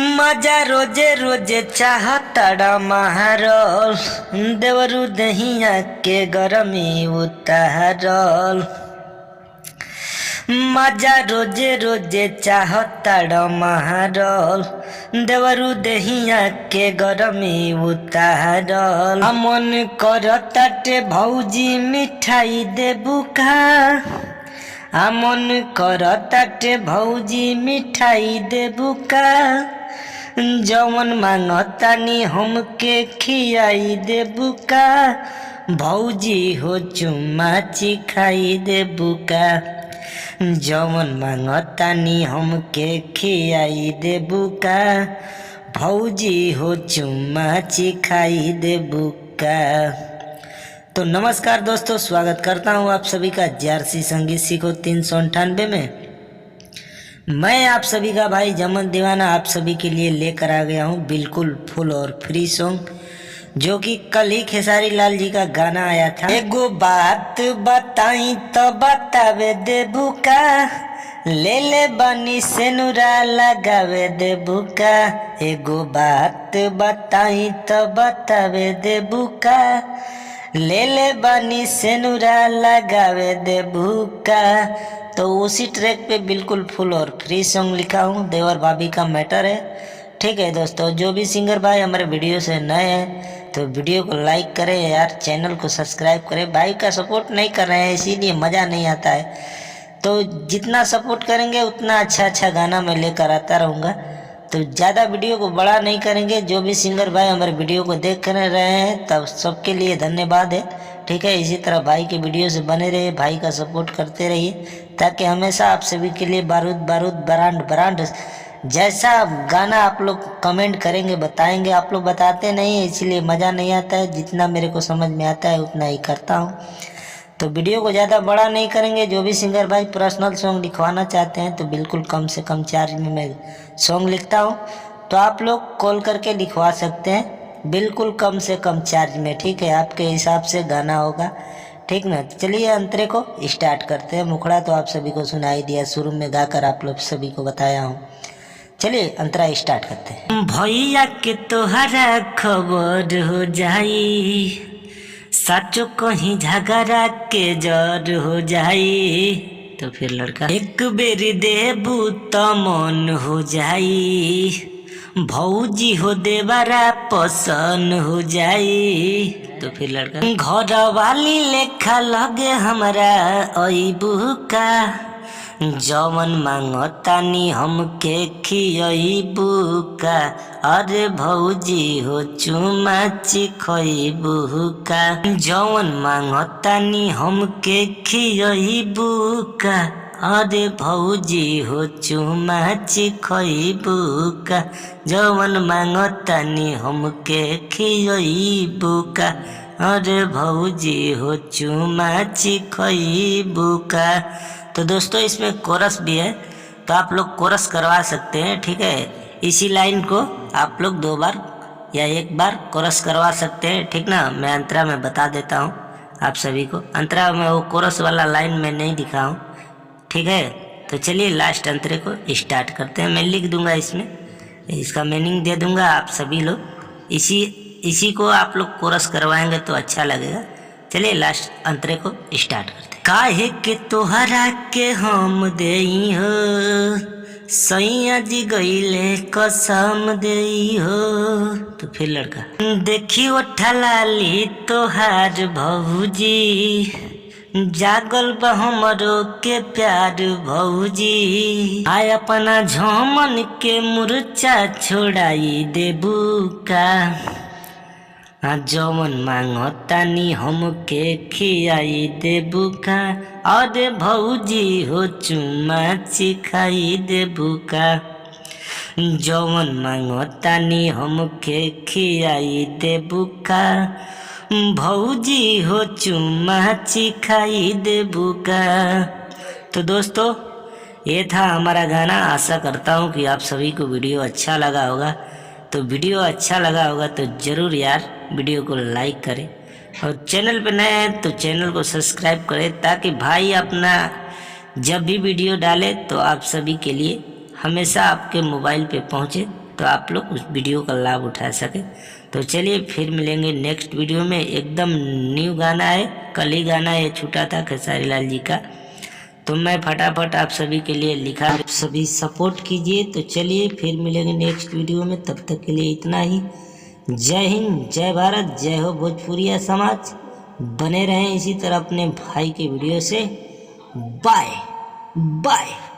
मजा रोजे रोजे चाहताड़ा महारल देवरु दहिया के गरमी उतारल। मजा रोजे रोजे चाहताड़ा महारल देवरु दहिया के गरमी उतारल। मन करताटे भौजी मिठाई देबू का, मन करताटे भौजी मिठाई देबू का, जवन मांगतानी हमके खियाई देबू का, भौजी हो चुम्मा चिखाई देबू का, जवन मांगतानी हमके खियाई देबू का, भौजी हो चुम्मा चिखाई देबू का। तो नमस्कार दोस्तों, स्वागत करता हूं आप सभी का JRC संगीत सीखो 398 में। मैं आप सभी का भाई जमन दीवाना आप सभी के लिए लेकर आ गया हूं बिल्कुल फुल और फ्री सॉन्ग, जो कि कल ही खेसारी लाल जी का गाना आया था। एगो बात बताई तो बतावे देबू का, ले ले बनी से नुरा लगावे देबू का। एगो बात बताई तो बतावे देबू का, ले ले बनी से नुरा लगावे देबू का। तो उसी ट्रैक पे बिल्कुल फुल और फ्री सॉन्ग लिखा हूँ, देवर भाभी का मैटर है। ठीक है दोस्तों, जो भी सिंगर भाई हमारे वीडियो से नए हैं तो वीडियो को लाइक करें यार, चैनल को सब्सक्राइब करें। भाई का सपोर्ट नहीं कर रहे हैं इसीलिए मज़ा नहीं आता है, तो जितना सपोर्ट करेंगे उतना अच्छा गाना मैं लेकर आता रहूँगा। तो ज़्यादा वीडियो को बड़ा नहीं करेंगे। जो भी सिंगर भाई हमारे वीडियो को देख कर रहे हैं तब सबके लिए धन्यवाद है। ठीक है, इसी तरह भाई के वीडियो से बने रहिए, भाई का सपोर्ट करते रहिए, ताकि हमेशा आप सभी के लिए बारूद ब्रांड जैसा गाना आप लोग कमेंट करेंगे, बताएंगे। आप लोग बताते नहीं है इसलिए मज़ा नहीं आता है। जितना मेरे को समझ में आता है उतना ही करता हूँ। तो वीडियो को ज़्यादा बड़ा नहीं करेंगे। जो भी सिंगर भाई पर्सनल सॉन्ग लिखवाना चाहते हैं तो बिल्कुल कम से कम चार्ज में मैं सॉन्ग लिखता हूँ, तो आप लोग कॉल करके लिखवा सकते हैं बिल्कुल कम से कम चार्ज में। ठीक है, आपके हिसाब से गाना होगा, ठीक ना। चलिए अंतरे को स्टार्ट करते हैं। मुखड़ा तो आप सभी को सुनाई दिया, शुरू में गाकर आप लोग सभी को बताया हूँ। चलिए अंतरा स्टार्ट करते हैं। भैया के तोहरा खबर हो जाई, साचो कहीं झगड़ा के जर हो जाई। तो फिर लड़का एक बेरी देबू तो मन हो जाई, भौजी हो देवरा पसंद हो जाई। तो फिर लड़का घर वाली लेखा लगे हमरा अइबू का, जवन मांगतानी हमके खियबू का, अरे भौजी हो चुमा चिखबू का, जवन मांगतानी हमके खियबू का, अरे भौजी हो चुमा चिखबू का, जवन मांगतानी हमके खियबू का, अरे भौजी हो चुमा चिखबू का। तो दोस्तों इसमें कोरस भी है, तो आप लोग कोरस करवा सकते हैं। ठीक है, इसी लाइन को आप लोग 2 बार या 1 बार कोरस करवा सकते हैं। ठीक ना, मैं अंतरा में बता देता हूँ आप सभी को। अंतरा में वो कोरस वाला लाइन में नहीं दिखा हूँ। ठीक है, तो चलिए लास्ट अंतरे को स्टार्ट करते हैं। मैं लिख दूंगा इसमें, इसका मीनिंग दे दूंगा। आप सभी लोग इसी को आप लोग कोरस करवाएंगे तो अच्छा लगेगा। चलिए लास्ट अंतरे को स्टार्ट करते हैं। काहे के तोहरा के हम देई हो, सैया जी गईले कसम देई हो। तो फिर लड़का देखी ओठा लाली तोहार भौजी, जागल बा हमरो के प्यार भौजी, आय अपना झमन के मुरचा छोड़ाई देबू का, जवन मांगतानी हमके खियाई देबू का, अरे भौजी हो चुम्मा चिखाई देबू का, जवन मांगतानी हमके खियाई देबू का, भौजी हो चुम्मा चिखाई देबू का। तो दोस्तों ये था हमारा गाना। आशा करता हूँ कि आप सभी को वीडियो अच्छा लगा होगा। तो वीडियो अच्छा लगा होगा तो ज़रूर यार वीडियो को लाइक करें, और चैनल पे नए हैं तो चैनल को सब्सक्राइब करें, ताकि भाई अपना जब भी वीडियो डाले तो आप सभी के लिए हमेशा आपके मोबाइल पे पहुँचे। तो आप लोग उस वीडियो का लाभ उठा सके। तो चलिए फिर मिलेंगे नेक्स्ट वीडियो में। एकदम न्यू गाना है, कल ही गाना ये छूटा था खेसारी लाल जी का, तो मैं फटाफट आप सभी के लिए लिखा, आप सभी सपोर्ट कीजिए। तो चलिए फिर मिलेंगे नेक्स्ट वीडियो में, तब तक के लिए इतना ही। जय हिंद, जय भारत, जय हो भोजपुरिया समाज। बने रहें इसी तरह अपने भाई के वीडियो से। Bye by.